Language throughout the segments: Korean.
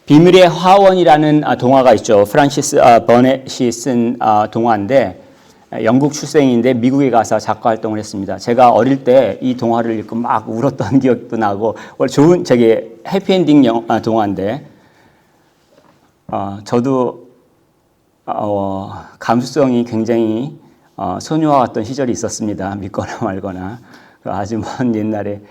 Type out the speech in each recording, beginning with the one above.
비밀의 화원이라는 동화가 있죠. 프란시스 버넷이 쓴 동화인데 영국 출생인데 미국에 가서 작가 활동을 했습니다. 제가 어릴 때 이 동화를 읽고 막 울었던 기억도 나고 좋은 되게 해피엔딩 동화인데 저도 감수성이 굉장히 소녀와 같던 시절이 있었습니다. 믿거나 말거나. 아주 먼 옛날에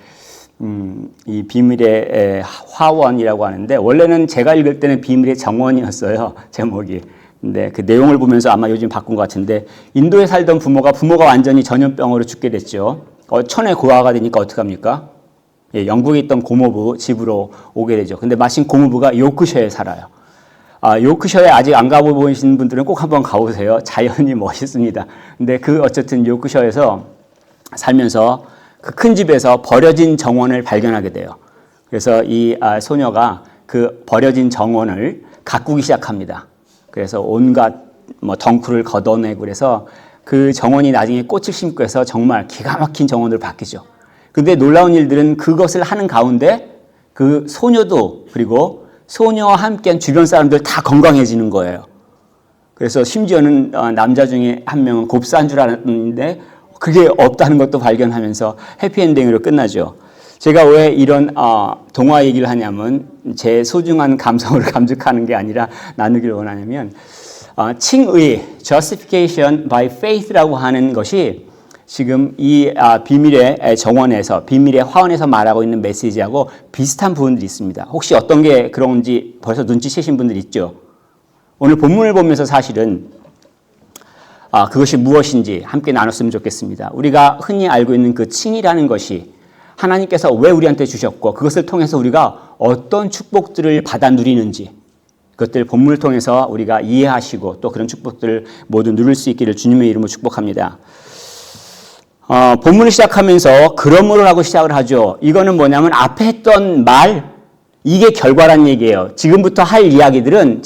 이 비밀의 화원이라고 하는데 원래는 제가 읽을 때는 비밀의 정원이었어요. 제목이. 근데 그 내용을 보면서 아마 요즘 바꾼 것 같은데 인도에 살던 부모가 완전히 전염병으로 죽게 됐죠. 천의 고아가 되니까 어떡합니까? 예, 영국에 있던 고모부 집으로 오게 되죠. 근데 마침 고모부가 요크셔에 살아요. 요크셔에 아직 안 가보신 분들은 꼭 한번 가보세요. 자연이 멋있습니다. 근데 어쨌든 요크셔에서 살면서 그 큰 집에서 버려진 정원을 발견하게 돼요. 그래서 이 소녀가 그 버려진 정원을 가꾸기 시작합니다. 그래서 온갖 덩쿨을 걷어내고 그래서 그 정원이 나중에 꽃을 심고 해서 정말 기가 막힌 정원으로 바뀌죠. 근데 놀라운 일들은 그것을 하는 가운데 그 소녀도 그리고 소녀와 함께한 주변 사람들 다 건강해지는 거예요. 그래서 심지어는 남자 중에 한 명은 곱사인 줄 알았는데 그게 없다는 것도 발견하면서 해피엔딩으로 끝나죠. 제가 왜 이런 동화 얘기를 하냐면 제 소중한 감성을 감축하는 게 아니라 나누기를 원하냐면 칭의, justification by faith라고 하는 것이 지금 이 비밀의 정원에서 비밀의 화원에서 말하고 있는 메시지하고 비슷한 부분들이 있습니다. 혹시 어떤 게 그런지 벌써 눈치채신 분들 있죠? 오늘 본문을 보면서 사실은 그것이 무엇인지 함께 나눴으면 좋겠습니다. 우리가 흔히 알고 있는 그 칭이라는 것이 하나님께서 왜 우리한테 주셨고 그것을 통해서 우리가 어떤 축복들을 받아 누리는지 그것들 본문을 통해서 우리가 이해하시고 또 그런 축복들을 모두 누릴 수 있기를 주님의 이름으로 축복합니다. 본문을 시작하면서 그러므로 하고 시작을 하죠. 이거는 뭐냐면 앞에 했던 말 이게 결과란 얘기예요. 지금부터 할 이야기들은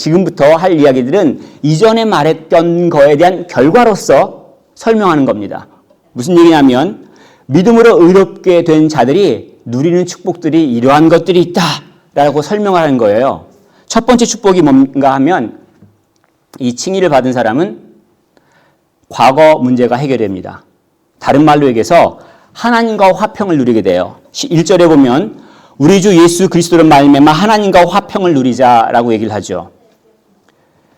이전에 말했던 거에 대한 결과로서 설명하는 겁니다. 무슨 얘기냐면 믿음으로 의롭게 된 자들이 누리는 축복들이 이러한 것들이 있다라고 설명을 하는 거예요. 첫 번째 축복이 뭔가 하면 이 칭의를 받은 사람은 과거 문제가 해결됩니다. 다른 말로 얘기해서 하나님과 화평을 누리게 돼요. 1절에 보면 우리 주 예수 그리스도로 말미암아 하나님과 화평을 누리자라고 얘기를 하죠.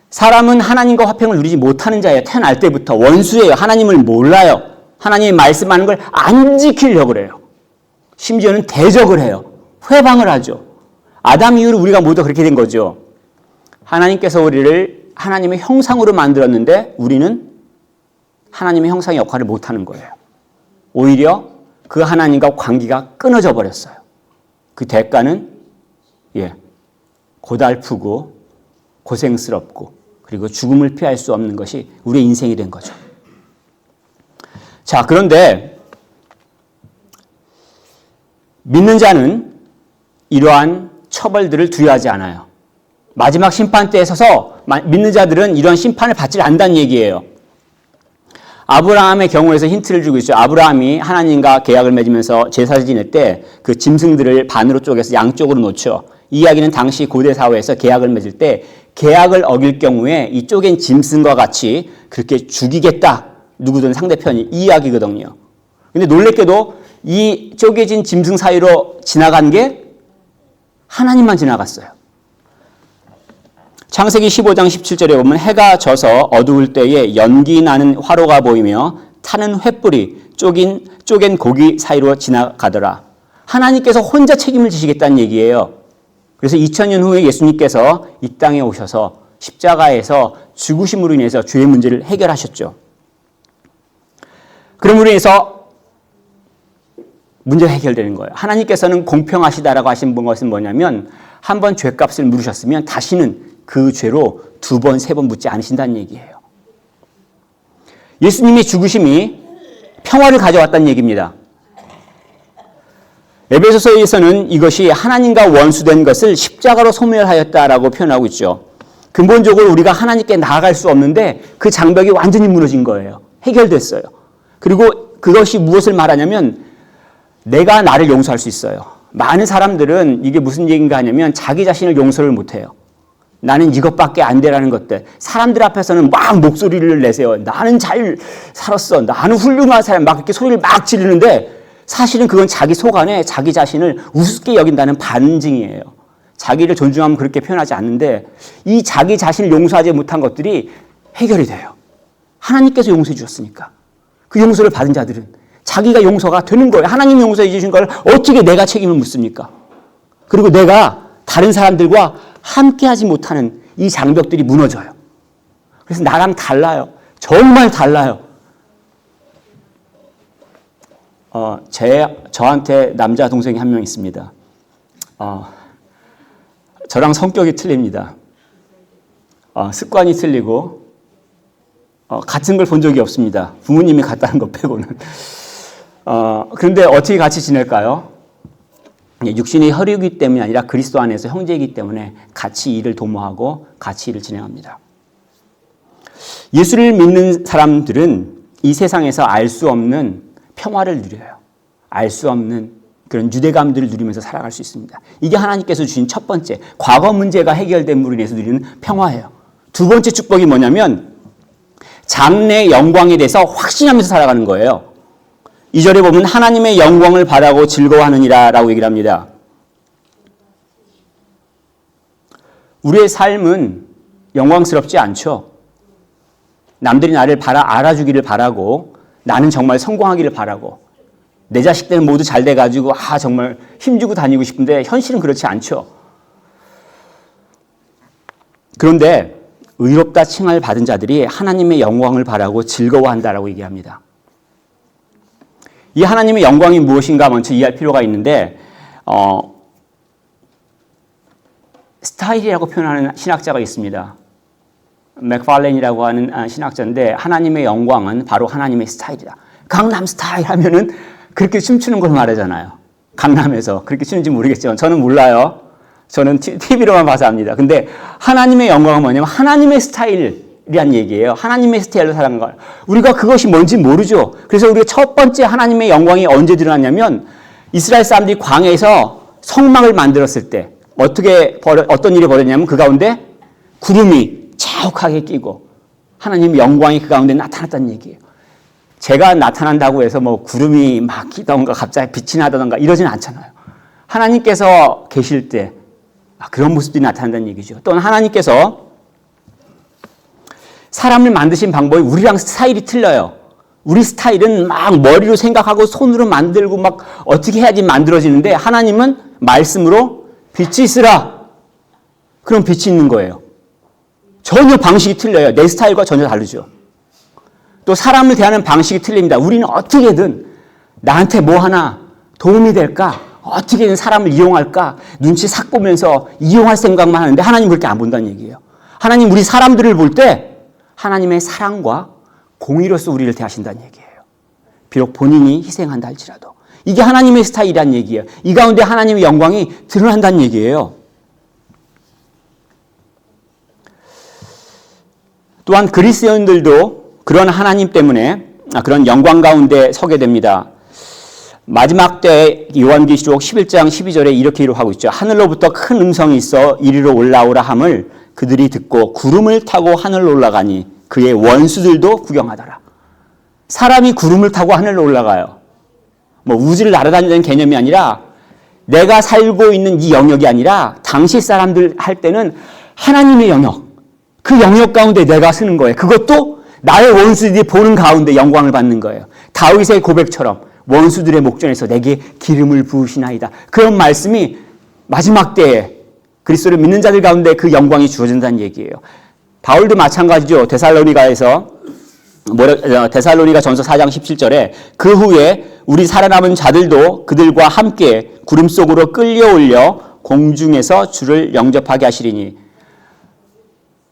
사람은 하나님과 화평을 누리지 못하는 자예요. 태어날 때부터 원수예요. 하나님을 몰라요. 하나님이 말씀하는 걸 안 지키려고 그래요. 심지어는 대적을 해요. 회방을 하죠. 아담 이후로 우리가 모두 그렇게 된 거죠. 하나님께서 우리를 하나님의 형상으로 만들었는데 우리는 하나님의 형상의 역할을 못하는 거예요. 오히려 그 하나님과 관계가 끊어져 버렸어요. 그 대가는 고달프고 고생스럽고 그리고 죽음을 피할 수 없는 것이 우리의 인생이 된 거죠. 자, 그런데 믿는 자는 이러한 처벌들을 두려워하지 않아요. 마지막 심판 때에 서서 믿는 자들은 이러한 심판을 받지 않는다는 얘기예요. 아브라함의 경우에서 힌트를 주고 있죠. 아브라함이 하나님과 계약을 맺으면서 제사를 지낼 때 그 짐승들을 반으로 쪼개서 양쪽으로 놓죠. 이 이야기는 당시 고대 사회에서 계약을 맺을 때 계약을 어길 경우에 이 쪼갠 짐승과 같이 그렇게 죽이겠다. 누구든 상대편이 이 이야기거든요. 근데 놀랍게도 이 쪼개진 짐승 사이로 지나간 게 하나님만 지나갔어요. 창세기 15장 17절에 보면 해가 져서 어두울 때에 연기 나는 화로가 보이며 타는 횃불이 쪼갠 고기 사이로 지나가더라. 하나님께서 혼자 책임을 지시겠다는 얘기예요. 그래서 2000년 후에 예수님께서 이 땅에 오셔서 십자가에서 죽으심으로 인해서 죄의 문제를 해결하셨죠. 그럼으로 인해서 문제가 해결되는 거예요. 하나님께서는 공평하시다라고 하신 것은 뭐냐면 한 번 죄값을 물으셨으면 다시는 그 죄로 2번, 3번 묻지 않으신다는 얘기예요. 예수님의 죽으심이 평화를 가져왔다는 얘기입니다. 에베소서에서는 이것이 하나님과 원수된 것을 십자가로 소멸하였다라고 표현하고 있죠. 근본적으로 우리가 하나님께 나아갈 수 없는데 그 장벽이 완전히 무너진 거예요. 해결됐어요. 그리고 그것이 무엇을 말하냐면 내가 나를 용서할 수 있어요. 많은 사람들은 이게 무슨 얘기인가 하냐면 자기 자신을 용서를 못해요. 나는 이것밖에 안 되라는 것들. 사람들 앞에서는 막 목소리를 내세요. 나는 잘 살았어. 나는 훌륭한 사람. 막 이렇게 소리를 막 지르는데 사실은 그건 자기 속 안에 자기 자신을 우습게 여긴다는 반증이에요. 자기를 존중하면 그렇게 표현하지 않는데 이 자기 자신을 용서하지 못한 것들이 해결이 돼요. 하나님께서 용서해 주셨으니까. 그 용서를 받은 자들은 자기가 용서가 되는 거예요. 하나님이 용서해 주신 걸 어떻게 내가 책임을 묻습니까? 그리고 내가 다른 사람들과 함께하지 못하는 이 장벽들이 무너져요. 그래서 나랑 달라요. 정말 달라요. 저한테 남자 동생이 한 명 있습니다. 저랑 성격이 틀립니다. 습관이 틀리고 같은 걸 본 적이 없습니다. 부모님이 같다는 것 빼고는. 그런데 어떻게 같이 지낼까요? 육신이 혈이기 때문이 아니라 그리스도 안에서 형제이기 때문에 같이 일을 도모하고 같이 일을 진행합니다. 예수를 믿는 사람들은 이 세상에서 알 수 없는 평화를 누려요. 알 수 없는 그런 유대감들을 누리면서 살아갈 수 있습니다. 이게 하나님께서 주신 첫 번째, 과거 문제가 해결됨으로 인해서 누리는 평화예요. 두 번째 축복이 뭐냐면 장래의 영광에 대해서 확신하면서 살아가는 거예요. 2절에 보면 하나님의 영광을 바라고 즐거워하느니라 라고 얘기를 합니다. 우리의 삶은 영광스럽지 않죠. 남들이 나를 알아주기를 바라고 나는 정말 성공하기를 바라고 내 자식들은 모두 잘 돼가지고 정말 힘주고 다니고 싶은데 현실은 그렇지 않죠. 그런데 의롭다 칭을 받은 자들이 하나님의 영광을 바라고 즐거워한다라고 얘기합니다. 이 하나님의 영광이 무엇인가 먼저 이해할 필요가 있는데 스타일이라고 표현하는 신학자가 있습니다. 맥팔렌이라고 하는 신학자인데 하나님의 영광은 바로 하나님의 스타일이다. 강남 스타일 하면은 그렇게 춤추는 걸 말하잖아요. 강남에서 그렇게 추는지 모르겠지만 저는 몰라요. 저는 TV로만 봐서 압니다. 근데 하나님의 영광은 뭐냐면 하나님의 스타일이란 얘기예요. 하나님의 스타일로 살아가는 거예요. 우리가 그것이 뭔지 모르죠. 그래서 우리가 첫 번째 하나님의 영광이 언제 드러났냐면 이스라엘 사람들이 광야에서 성막을 만들었을 때 어떤 일이 벌어졌냐면 그 가운데 구름이 자욱하게 끼고 하나님의 영광이 그 가운데 나타났다는 얘기예요. 제가 나타난다고 해서 구름이 막 끼던가 갑자기 빛이 나던가 이러진 않잖아요. 하나님께서 계실 때 그런 모습들이 나타난다는 얘기죠. 또는 하나님께서 사람을 만드신 방법이 우리랑 스타일이 틀려요. 우리 스타일은 막 머리로 생각하고 손으로 만들고 막 어떻게 해야지 만들어지는데 하나님은 말씀으로 빛이 있으라. 그럼 빛이 있는 거예요. 전혀 방식이 틀려요. 내 스타일과 전혀 다르죠. 또 사람을 대하는 방식이 틀립니다. 우리는 어떻게든 나한테 뭐 하나 도움이 될까? 어떻게든 사람을 이용할까? 눈치 싹 보면서 이용할 생각만 하는데 하나님 그렇게 안 본다는 얘기예요. 하나님 우리 사람들을 볼 때 하나님의 사랑과 공의로서 우리를 대하신다는 얘기예요. 비록 본인이 희생한다 할지라도. 이게 하나님의 스타일이란 얘기예요. 이 가운데 하나님의 영광이 드러난다는 얘기예요. 또한 그리스도인들도 그런 하나님 때문에 그런 영광 가운데 서게 됩니다. 마지막 때 요한계시록 11장 12절에 이렇게 기록하고 있죠. 하늘로부터 큰 음성이 있어 이리로 올라오라 함을 그들이 듣고 구름을 타고 하늘로 올라가니 그의 원수들도 구경하더라. 사람이 구름을 타고 하늘로 올라가요. 우주를 날아다니는 개념이 아니라 내가 살고 있는 이 영역이 아니라 당시 사람들 할 때는 하나님의 영역, 그 영역 가운데 내가 서는 거예요. 그것도 나의 원수들이 보는 가운데 영광을 받는 거예요. 다윗의 고백처럼 원수들의 목전에서 내게 기름을 부으시나이다. 그런 말씀이 마지막 때에 그리스도를 믿는 자들 가운데 그 영광이 주어진다는 얘기예요. 바울도 마찬가지죠. 데살로니가전서 4장 17절에 그 후에 우리 살아남은 자들도 그들과 함께 구름 속으로 끌려올려 공중에서 주를 영접하게 하시리니.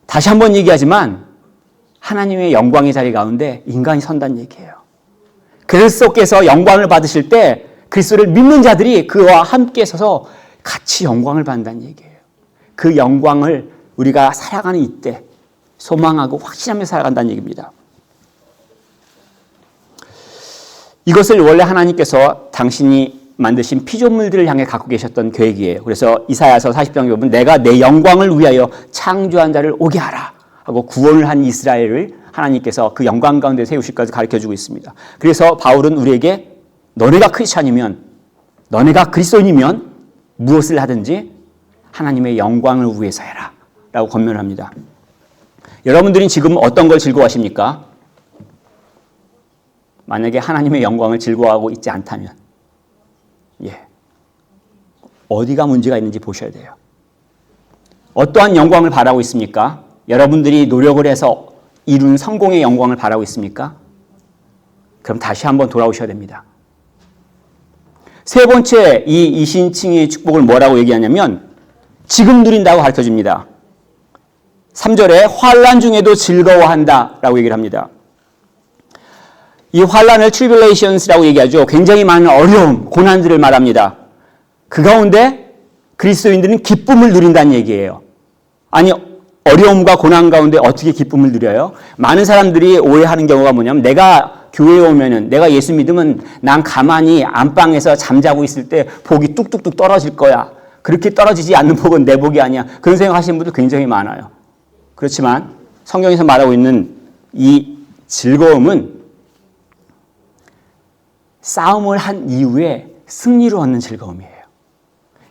다시 한번 얘기하지만 하나님의 영광의 자리 가운데 인간이 선다는 얘기예요. 그리스도께서 영광을 받으실 때 그리스도를 믿는 자들이 그와 함께 서서 같이 영광을 받는다는 얘기예요. 그 영광을 우리가 살아가는 이때 소망하고 확신하며 살아간다는 얘기입니다. 이것을 원래 하나님께서 당신이 만드신 피조물들을 향해 갖고 계셨던 계획이에요. 그래서 이사야서 40장 보면 내가 내 영광을 위하여 창조한 자를 오게 하라 하고 구원을 한 이스라엘을 하나님께서 그 영광 가운데 세우실 것을 가르쳐주고 있습니다. 그래서 바울은 우리에게 너네가 크리스찬이면, 너네가 그리스도인이면 무엇을 하든지 하나님의 영광을 위해서 해라 라고 권면합니다. 여러분들이 지금 어떤 걸 즐거워하십니까? 만약에 하나님의 영광을 즐거워하고 있지 않다면 어디가 문제가 있는지 보셔야 돼요. 어떠한 영광을 바라고 있습니까? 여러분들이 노력을 해서 이룬 성공의 영광을 바라고 있습니까? 그럼 다시 한번 돌아오셔야 됩니다. 세 번째 이 이신칭의 축복을 뭐라고 얘기하냐면 지금 누린다고 가르쳐줍니다. 3절에 환난 중에도 즐거워한다라고 얘기를 합니다. 이 환난을 tribulations라고 얘기하죠. 굉장히 많은 어려움, 고난들을 말합니다. 그 가운데 그리스도인들은 기쁨을 누린다는 얘기예요. 아니, 어려움과 고난 가운데 어떻게 기쁨을 누려요? 많은 사람들이 오해하는 경우가 뭐냐면 내가 교회에 오면은, 내가 예수 믿으면 난 가만히 안방에서 잠자고 있을 때 복이 뚝뚝뚝 떨어질 거야. 그렇게 떨어지지 않는 복은 내 복이 아니야. 그런 생각하시는 분들 굉장히 많아요. 그렇지만 성경에서 말하고 있는 이 즐거움은 싸움을 한 이후에 승리를 얻는 즐거움이에요.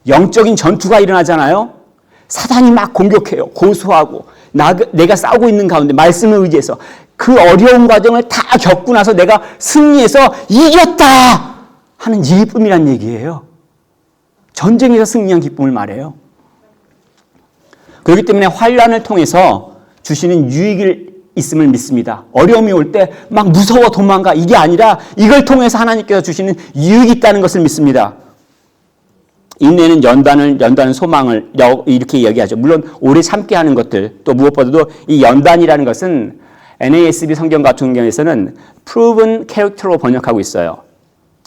영적인 전투가 일어나잖아요. 사단이 막 공격해요. 고소하고 내가 싸우고 있는 가운데 말씀을 의지해서 그 어려운 과정을 다 겪고 나서 내가 승리해서 이겼다 하는 기쁨이란 얘기예요. 전쟁에서 승리한 기쁨을 말해요. 그렇기 때문에 환난을 통해서 주시는 유익이 있음을 믿습니다. 어려움이 올 때 막 무서워 도망가 이게 아니라 이걸 통해서 하나님께서 주시는 유익이 있다는 것을 믿습니다. 인내는 연단은 소망을 이렇게 이야기하죠. 물론 오래 참게 하는 것들, 또 무엇보다도 이 연단이라는 것은 NASB 성경 같은 경우에서는 proven character로 번역하고 있어요.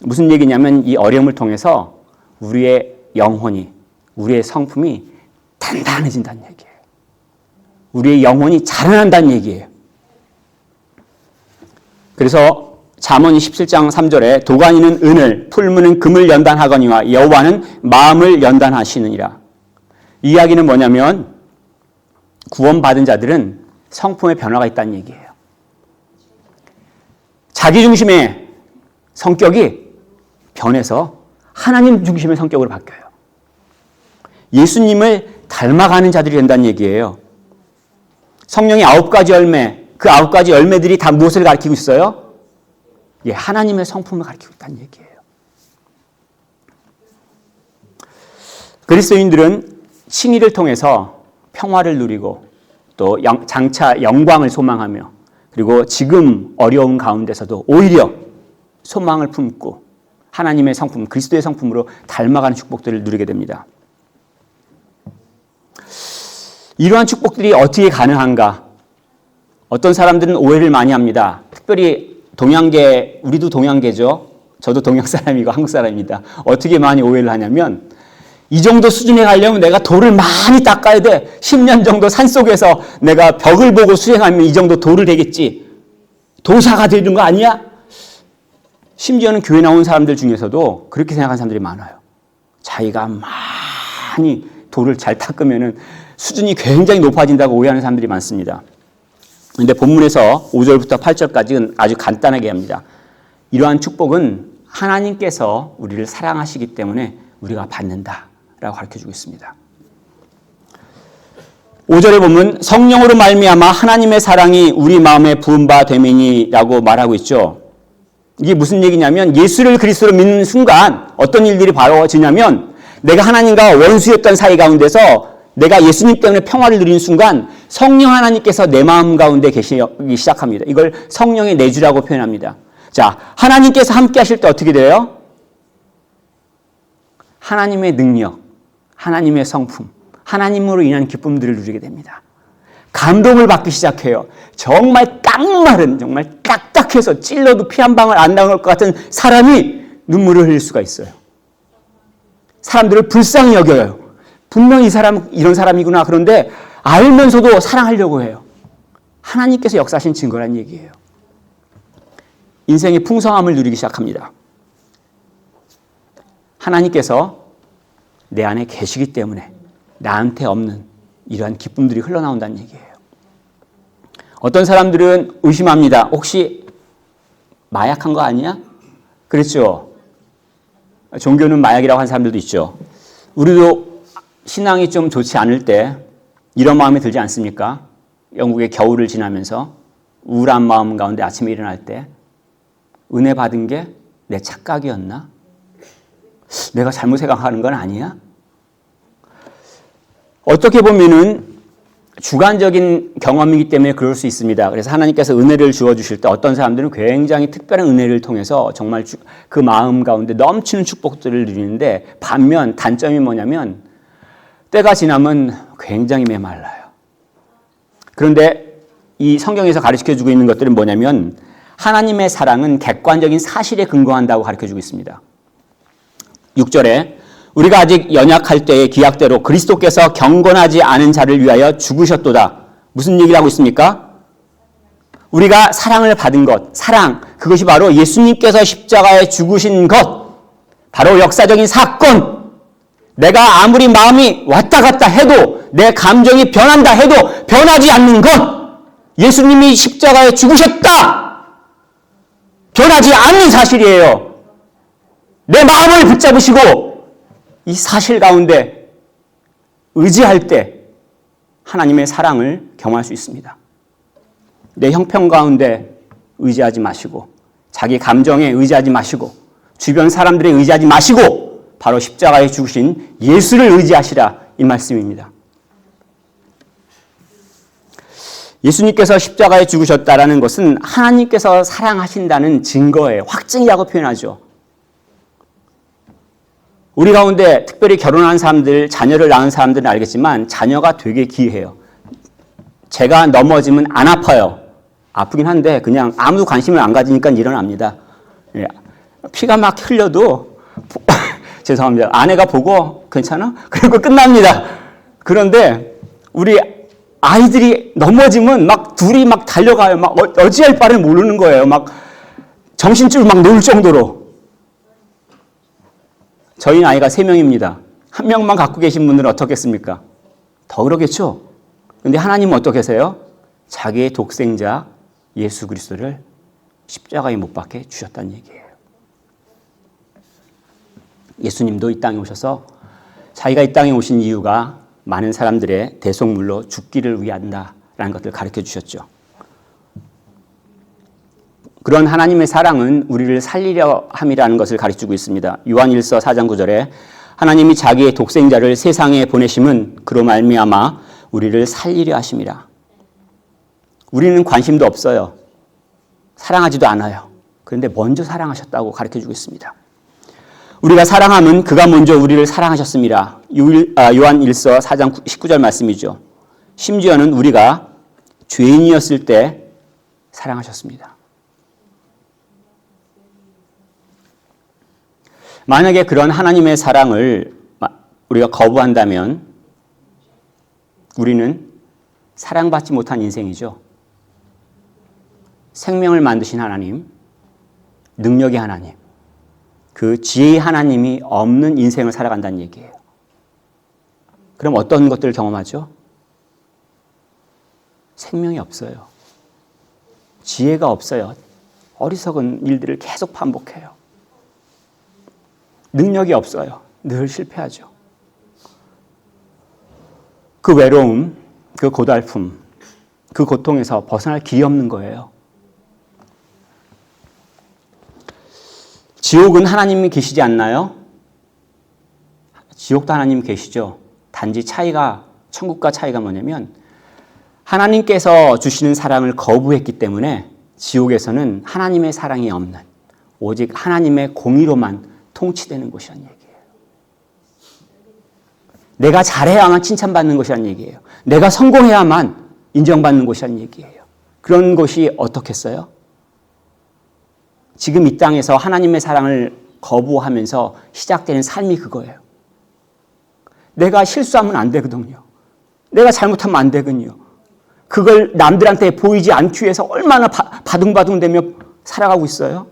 무슨 얘기냐면 이 어려움을 통해서 우리의 영혼이, 우리의 성품이 단단해진다는 얘기예요. 우리의 영혼이 자라난다는 얘기예요. 그래서 잠언 17장 3절에 도가니는 은을, 풀무는 금을 연단하거니와 여호와는 마음을 연단하시느니라. 이 이야기는 뭐냐면 구원받은 자들은 성품의 변화가 있다는 얘기예요. 자기 중심의 성격이 변해서 하나님 중심의 성격으로 바뀌어요. 예수님을 닮아가는 자들이 된다는 얘기예요. 성령의 9가지 열매, 그 9가지 열매들이 다 무엇을 가리키고 있어요? 하나님의 성품을 가리키고 있다는 얘기예요. 그리스도인들은 칭의를 통해서 평화를 누리고 또 장차 영광을 소망하며 그리고 지금 어려운 가운데서도 오히려 소망을 품고 하나님의 성품, 그리스도의 성품으로 닮아가는 축복들을 누리게 됩니다. 이러한 축복들이 어떻게 가능한가? 어떤 사람들은 오해를 많이 합니다. 특별히 동양계, 우리도 동양계죠. 저도 동양 사람이고 한국 사람입니다. 어떻게 많이 오해를 하냐면 이 정도 수준에 가려면 내가 돌을 많이 닦아야 돼. 10년 정도 산속에서 내가 벽을 보고 수행하면 이 정도 돌을 되겠지. 도사가 되는 거 아니야? 심지어는 교회 나온 사람들 중에서도 그렇게 생각하는 사람들이 많아요. 자기가 많이 돌을 잘 닦으면 수준이 굉장히 높아진다고 오해하는 사람들이 많습니다. 그런데 본문에서 5절부터 8절까지는 아주 간단하게 합니다. 이러한 축복은 하나님께서 우리를 사랑하시기 때문에 우리가 받는다라고 가르쳐주고 있습니다. 5절에 보면 성령으로 말미암아 하나님의 사랑이 우리 마음에 부은 바 됨이니라고 말하고 있죠. 이게 무슨 얘기냐면 예수를 그리스도로 믿는 순간 어떤 일들이 벌어지냐면 내가 하나님과 원수였던 사이 가운데서 내가 예수님 때문에 평화를 누리는 순간 성령 하나님께서 내 마음 가운데 계시기 시작합니다. 이걸 성령의 내주라고 표현합니다. 자, 하나님께서 함께 하실 때 어떻게 돼요? 하나님의 능력, 하나님의 성품, 하나님으로 인한 기쁨들을 누리게 됩니다. 감동을 받기 시작해요. 정말 깡마른, 정말 딱딱해서 찔러도 피 한 방울 안 나올 것 같은 사람이 눈물을 흘릴 수가 있어요. 사람들을 불쌍히 여겨요. 분명히 이 사람 이런 사람이구나. 그런데 알면서도 사랑하려고 해요. 하나님께서 역사하신 증거란 얘기예요. 인생의 풍성함을 누리기 시작합니다. 하나님께서 내 안에 계시기 때문에 나한테 없는 이러한 기쁨들이 흘러나온다는 얘기예요. 어떤 사람들은 의심합니다. 혹시 마약한 거 아니야? 그렇죠. 종교는 마약이라고 하는 사람들도 있죠. 우리도 신앙이 좀 좋지 않을 때 이런 마음이 들지 않습니까? 영국의 겨울을 지나면서 우울한 마음 가운데 아침에 일어날 때 은혜 받은 게 내 착각이었나? 내가 잘못 생각하는 건 아니야? 어떻게 보면은 주관적인 경험이기 때문에 그럴 수 있습니다. 그래서 하나님께서 은혜를 주어주실 때 어떤 사람들은 굉장히 특별한 은혜를 통해서 정말 그 마음 가운데 넘치는 축복들을 누리는데 반면 단점이 뭐냐면 때가 지나면 굉장히 메말라요. 그런데 이 성경에서 가르쳐주고 있는 것들은 뭐냐면 하나님의 사랑은 객관적인 사실에 근거한다고 가르쳐주고 있습니다. 6절에 우리가 아직 연약할 때의 기약대로 그리스도께서 경건하지 않은 자를 위하여 죽으셨도다. 무슨 얘기를 하고 있습니까? 우리가 사랑을 받은 것, 사랑, 그것이 바로 예수님께서 십자가에 죽으신 것, 바로 역사적인 사건. 내가 아무리 마음이 왔다 갔다 해도 내 감정이 변한다 해도 변하지 않는 것, 예수님이 십자가에 죽으셨다. 변하지 않는 사실이에요. 내 마음을 붙잡으시고 이 사실 가운데 의지할 때 하나님의 사랑을 경험할 수 있습니다. 내 형편 가운데 의지하지 마시고 자기 감정에 의지하지 마시고 주변 사람들에 의지하지 마시고 바로 십자가에 죽으신 예수를 의지하시라 이 말씀입니다. 예수님께서 십자가에 죽으셨다라는 것은 하나님께서 사랑하신다는 증거예요. 확증이라고 표현하죠. 우리 가운데 특별히 결혼한 사람들, 자녀를 낳은 사람들은 알겠지만 자녀가 되게 귀해요. 제가 넘어지면 안 아파요. 아프긴 한데 그냥 아무도 관심을 안 가지니까 일어납니다. 피가 막 흘려도 죄송합니다. 아내가 보고 괜찮아? 그리고 끝납니다. 그런데 우리 아이들이 넘어지면 막 둘이 막 달려가요. 막 어찌할 바를 모르는 거예요. 막 정신줄 막 놓을 정도로. 저희 아이가 3명입니다. 한 명만 갖고 계신 분들은 어떻겠습니까? 더 그러겠죠? 그런데 하나님은 어떻게세요? 자기의 독생자 예수 그리스도를 십자가에 못 박혀 주셨다는 얘기예요. 예수님도 이 땅에 오셔서 자기가 이 땅에 오신 이유가 많은 사람들의 대속물로 죽기를 위한다라는 것들을 가르쳐 주셨죠. 그런 하나님의 사랑은 우리를 살리려 함이라는 것을 가르치고 있습니다. 요한일서 4장 9절에 하나님이 자기의 독생자를 세상에 보내심은 그로 말미암아 우리를 살리려 하심이라. 우리는 관심도 없어요. 사랑하지도 않아요. 그런데 먼저 사랑하셨다고 가르쳐주고 있습니다. 우리가 사랑하면 그가 먼저 우리를 사랑하셨습니다. 요한일서 4장 19절 말씀이죠. 심지어는 우리가 죄인이었을 때 사랑하셨습니다. 만약에 그런 하나님의 사랑을 우리가 거부한다면 우리는 사랑받지 못한 인생이죠. 생명을 만드신 하나님, 능력의 하나님, 그 지혜의 하나님이 없는 인생을 살아간다는 얘기예요. 그럼 어떤 것들을 경험하죠? 생명이 없어요. 지혜가 없어요. 어리석은 일들을 계속 반복해요. 능력이 없어요. 늘 실패하죠. 그 외로움, 그 고달픔, 그 고통에서 벗어날 길이 없는 거예요. 지옥은 하나님이 계시지 않나요? 지옥도 하나님 계시죠. 단지 차이가, 천국과 차이가 뭐냐면 하나님께서 주시는 사랑을 거부했기 때문에 지옥에서는 하나님의 사랑이 없는 오직 하나님의 공의로만 통치되는 곳이라는 얘기예요. 내가 잘해야만 칭찬받는 곳이라는 얘기예요. 내가 성공해야만 인정받는 곳이라는 얘기예요. 그런 곳이 어떻겠어요? 지금 이 땅에서 하나님의 사랑을 거부하면서 시작되는 삶이 그거예요. 내가 실수하면 안 되거든요. 내가 잘못하면 안 되거든요. 그걸 남들한테 보이지 않기 위해서 얼마나 바둥바둥대며 살아가고 있어요.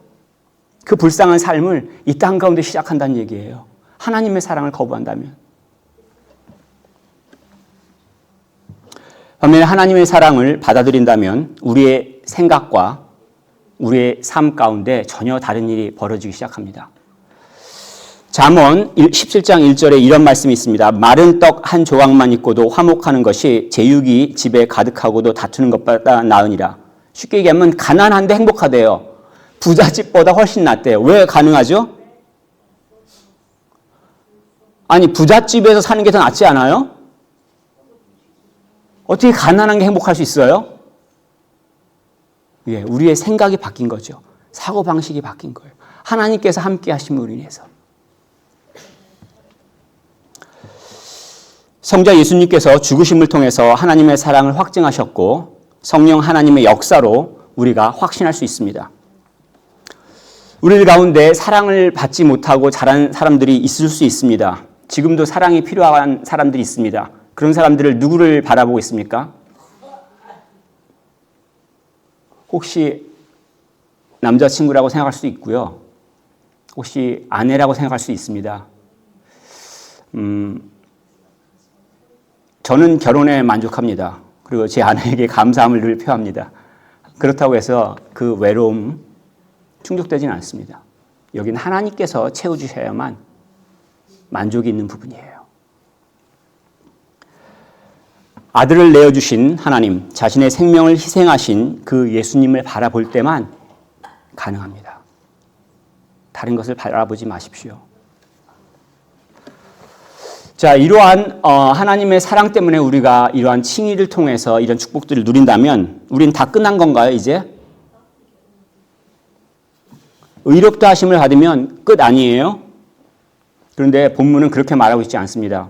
그 불쌍한 삶을 이 땅 가운데 시작한다는 얘기예요. 하나님의 사랑을 거부한다면. 반면에 하나님의 사랑을 받아들인다면 우리의 생각과 우리의 삶 가운데 전혀 다른 일이 벌어지기 시작합니다. 잠언 17장 1절에 이런 말씀이 있습니다. 마른 떡 한 조각만 있고도 화목하는 것이 제육이 집에 가득하고도 다투는 것보다 나으니라. 쉽게 얘기하면 가난한데 행복하대요. 부잣집보다 훨씬 낫대요. 왜 가능하죠? 아니, 부잣집에서 사는 게 더 낫지 않아요? 어떻게 가난한 게 행복할 수 있어요? 예, 우리의 생각이 바뀐 거죠. 사고방식이 바뀐 거예요. 하나님께서 함께 하심으로 인해서. 성자 예수님께서 죽으심을 통해서 하나님의 사랑을 확증하셨고 성령 하나님의 역사로 우리가 확신할 수 있습니다. 우리들 가운데 사랑을 받지 못하고 자란 사람들이 있을 수 있습니다. 지금도 사랑이 필요한 사람들이 있습니다. 그런 사람들을 누구를 바라보고 있습니까? 혹시 남자친구라고 생각할 수도 있고요. 혹시 아내라고 생각할 수 있습니다. 저는 결혼에 만족합니다. 그리고 제 아내에게 감사함을 늘 표합니다. 그렇다고 해서 그 외로움 충족되지는 않습니다. 여기는 하나님께서 채워주셔야만 만족이 있는 부분이에요. 아들을 내어주신 하나님, 자신의 생명을 희생하신 그 예수님을 바라볼 때만 가능합니다. 다른 것을 바라보지 마십시오. 자, 이러한 하나님의 사랑 때문에 우리가 이러한 칭의를 통해서 이런 축복들을 누린다면 우린 다 끝난 건가요, 이제? 의롭다 하심을 받으면 끝 아니에요? 그런데 본문은 그렇게 말하고 있지 않습니다.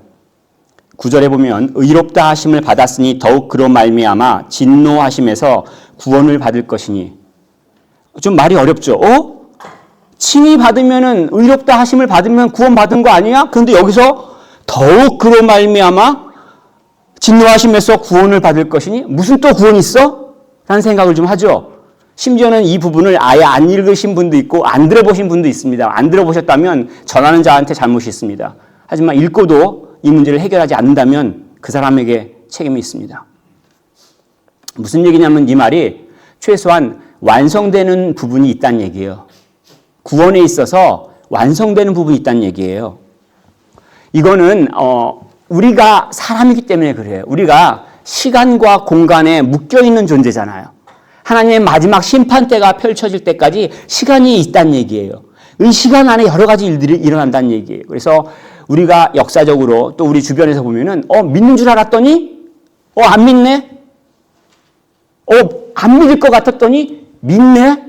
9절에 보면 의롭다 하심을 받았으니 더욱 그로 말미암아 진노하심에서 구원을 받을 것이니. 좀 말이 어렵죠? 칭의 받으면은 의롭다 하심을 받으면 구원 받은 거 아니야? 그런데 여기서 더욱 그로 말미암아 진노하심에서 구원을 받을 것이니 무슨 또 구원이 있어? 라는 생각을 좀 하죠. 심지어는 이 부분을 아예 안 읽으신 분도 있고 안 들어보신 분도 있습니다. 안 들어보셨다면 전하는 자한테 잘못이 있습니다. 하지만 읽고도 이 문제를 해결하지 않는다면 그 사람에게 책임이 있습니다. 무슨 얘기냐면 이 말이 최소한 완성되는 부분이 있다는 얘기예요. 구원에 있어서 완성되는 부분이 있다는 얘기예요. 이거는 우리가 사람이기 때문에 그래요. 우리가 시간과 공간에 묶여있는 존재잖아요. 하나님의 마지막 심판대가 펼쳐질 때까지 시간이 있다는 얘기예요. 이 시간 안에 여러 가지 일들이 일어난다는 얘기예요. 그래서 우리가 역사적으로 또 우리 주변에서 보면은 믿는 줄 알았더니 안 믿네? 안 믿을 것 같았더니 믿네?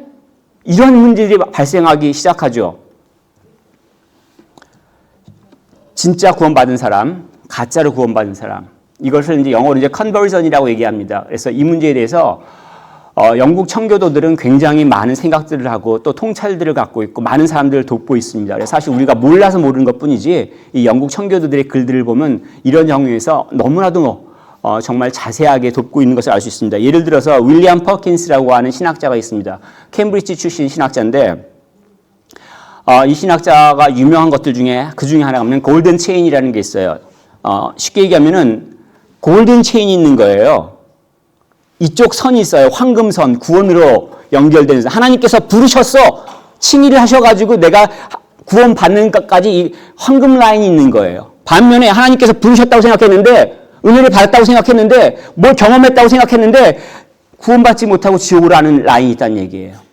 이런 문제들이 발생하기 시작하죠. 진짜 구원받은 사람, 가짜로 구원받은 사람. 이것을 이제 영어로 이제 컨버전이라고 얘기합니다. 그래서 이 문제에 대해서 영국 청교도들은 굉장히 많은 생각들을 하고 또 통찰들을 갖고 있고 많은 사람들을 돕고 있습니다. 그래서 사실 우리가 몰라서 모르는 것뿐이지 이 영국 청교도들의 글들을 보면 이런 경우에서 너무나도 정말 자세하게 돕고 있는 것을 알 수 있습니다. 예를 들어서 윌리엄 퍼킨스라고 하는 신학자가 있습니다. 케임브리지 출신 신학자인데 이 신학자가 유명한 것들 중에 그 중에 하나가 뭐냐면 골든 체인이라는 게 있어요. 쉽게 얘기하면은 골든 체인이 있는 거예요. 이쪽 선이 있어요. 황금선, 구원으로 연결되는 선. 하나님께서 부르셨어. 칭의를 하셔가지고 내가 구원 받는 것까지 이 황금 라인이 있는 거예요. 반면에 하나님께서 부르셨다고 생각했는데 은혜를 받았다고 생각했는데 뭘 경험했다고 생각했는데 구원받지 못하고 지옥으로 가는 라인이 있다는 얘기예요.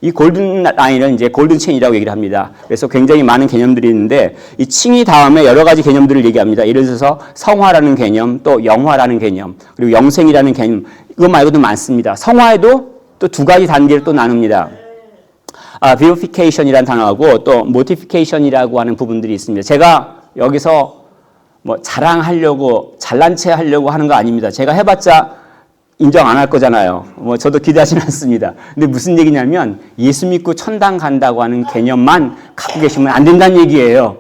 이 골든 라인은 이제 골든 체인이라고 얘기를 합니다. 그래서 굉장히 많은 개념들이 있는데 이 칭의 다음에 여러 가지 개념들을 얘기합니다. 예를 들어서 성화라는 개념, 또 영화라는 개념, 그리고 영생이라는 개념, 이거 말고도 많습니다. 성화에도 또 두 가지 단계를 또 나눕니다. vivification이라는 단어하고 또 mortification이라고 하는 부분들이 있습니다. 제가 여기서 뭐 자랑하려고 잘난 체 하려고 하는 거 아닙니다. 제가 해봤자 인정 안 할 거잖아요. 저도 기대하지는 않습니다. 근데 무슨 얘기냐면 예수 믿고 천당 간다고 하는 개념만 갖고 계시면 안 된다는 얘기예요.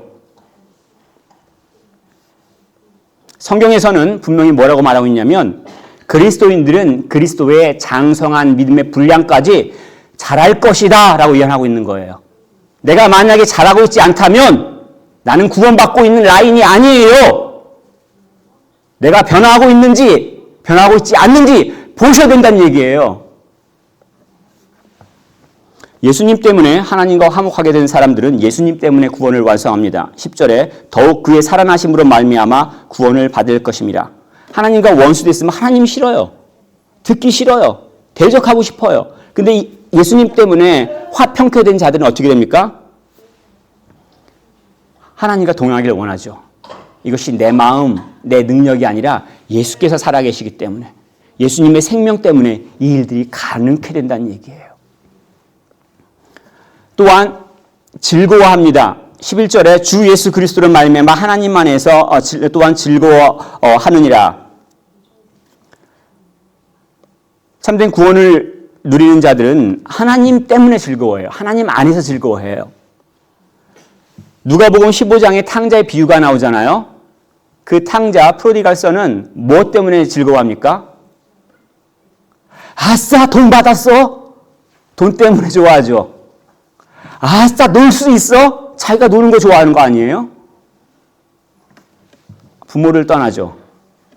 성경에서는 분명히 뭐라고 말하고 있냐면 그리스도인들은 그리스도의 장성한 믿음의 분량까지 잘할 것이다 라고 예언하고 있는 거예요. 내가 만약에 잘하고 있지 않다면 나는 구원받고 있는 라인이 아니에요. 내가 변화하고 있는지 변화하고 있지 않는지 보셔야 된다는 얘기예요. 예수님 때문에 하나님과 화목하게 된 사람들은 예수님 때문에 구원을 완성합니다. 10절에 더욱 그의 살아나심으로 말미암아 구원을 받을 것임이라. 하나님과 원수됐으면 하나님 싫어요. 듣기 싫어요. 대적하고 싶어요. 근데 예수님 때문에 화평케 된 자들은 어떻게 됩니까? 하나님과 동행하기를 원하죠. 이것이 내 마음, 내 능력이 아니라 예수께서 살아계시기 때문에, 예수님의 생명 때문에 이 일들이 가능케 된다는 얘기예요. 또한 즐거워합니다. 11절에 주 예수 그리스도를 말미암아 하나님 안에서 또한 즐거워하느니라. 참된 구원을 누리는 자들은 하나님 때문에 즐거워해요. 하나님 안에서 즐거워해요. 누가복음 15장에 탕자의 비유가 나오잖아요. 그 탕자 프로디갈 선은 무엇 때문에 즐거워합니까? 아싸, 돈 받았어. 돈 때문에 좋아하죠. 아싸, 놀 수 있어? 자기가 노는 거 좋아하는 거 아니에요? 부모를 떠나죠.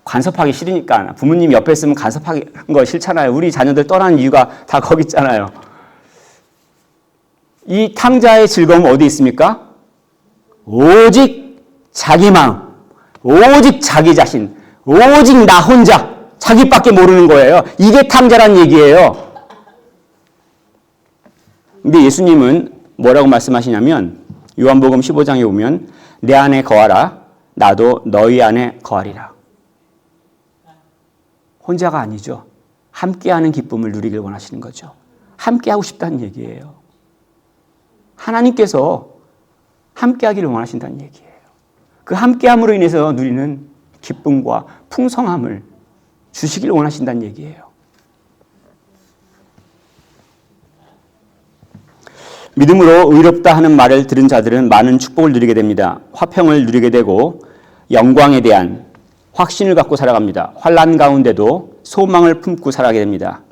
간섭하기 싫으니까. 부모님 옆에 있으면 간섭하는 거 싫잖아요. 우리 자녀들 떠나는 이유가 다 거기 있잖아요. 이 탕자의 즐거움은 어디 있습니까? 오직 자기 마음, 오직 자기 자신, 오직 나 혼자, 자기밖에 모르는 거예요. 이게 탕자란 얘기예요. 근데 예수님은 뭐라고 말씀하시냐면 요한복음 15장에 보면 내 안에 거하라, 나도 너희 안에 거하리라. 혼자가 아니죠. 함께하는 기쁨을 누리길 원하시는 거죠. 함께하고 싶다는 얘기예요. 하나님께서 함께하기를 원하신다는 얘기예요. 그 함께함으로 인해서 누리는 기쁨과 풍성함을 주시길 원하신다는 얘기예요. 믿음으로 의롭다 하는 말을 들은 자들은 많은 축복을 누리게 됩니다. 화평을 누리게 되고 영광에 대한 확신을 갖고 살아갑니다. 환난 가운데도 소망을 품고 살아가게 됩니다.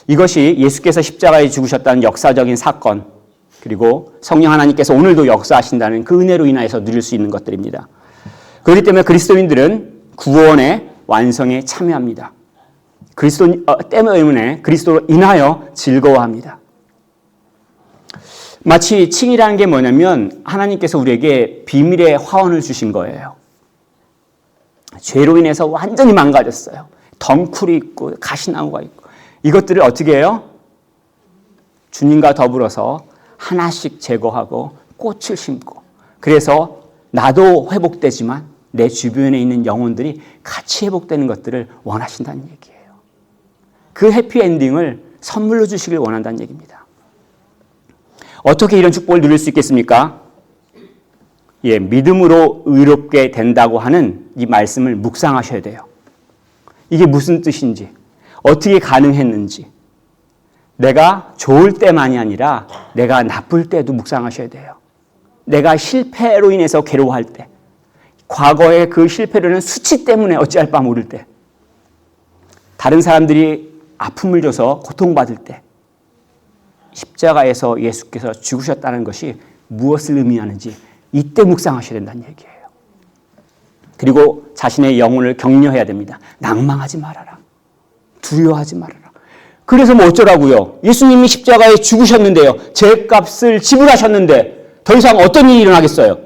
이것이 예수께서 십자가에 죽으셨다는 역사적인 사건, 그리고 성령 하나님께서 오늘도 역사하신다는 그 은혜로 인하여서 누릴 수 있는 것들입니다. 그렇기 때문에 그리스도인들은 구원의 완성에 참여합니다. 그리스도 때문에 그리스도로 인하여 즐거워합니다. 마치 칭이라는 게 뭐냐면 하나님께서 우리에게 비밀의 화원을 주신 거예요. 죄로 인해서 완전히 망가졌어요. 덩쿨이 있고 가시나무가 있고 이것들을 어떻게 해요? 주님과 더불어서 하나씩 제거하고 꽃을 심고, 그래서 나도 회복되지만 내 주변에 있는 영혼들이 같이 회복되는 것들을 원하신다는 얘기예요. 그 해피엔딩을 선물로 주시길 원한다는 얘기입니다. 어떻게 이런 축복을 누릴 수 있겠습니까? 믿음으로 의롭게 된다고 하는 이 말씀을 묵상하셔야 돼요. 이게 무슨 뜻인지, 어떻게 가능했는지, 내가 좋을 때만이 아니라 내가 나쁠 때도 묵상하셔야 돼요. 내가 실패로 인해서 괴로워할 때, 과거의 그 실패로는 수치 때문에 어찌할 바 모를 때, 다른 사람들이 아픔을 줘서 고통받을 때, 십자가에서 예수께서 죽으셨다는 것이 무엇을 의미하는지 이때 묵상하셔야 된다는 얘기예요. 그리고 자신의 영혼을 격려해야 됩니다. 낭망하지 말아라. 두려워하지 말아라. 그래서 뭐 어쩌라고요? 예수님이 십자가에 죽으셨는데요. 죄값을 지불하셨는데 더 이상 어떤 일이 일어나겠어요?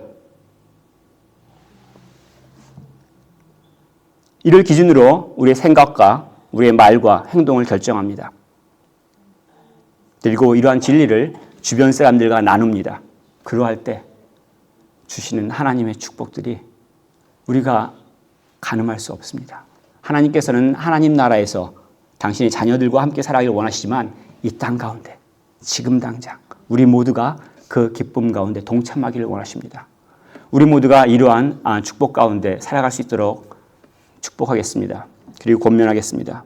이를 기준으로 우리의 생각과 우리의 말과 행동을 결정합니다. 그리고 이러한 진리를 주변 사람들과 나눕니다. 그러할 때 주시는 하나님의 축복들이 우리가 가늠할 수 없습니다. 하나님께서는 하나님 나라에서 당신의 자녀들과 함께 살아가기를 원하시지만 이 땅 가운데 지금 당장 우리 모두가 그 기쁨 가운데 동참하기를 원하십니다. 우리 모두가 이러한 축복 가운데 살아갈 수 있도록 축복하겠습니다. 그리고 권면하겠습니다.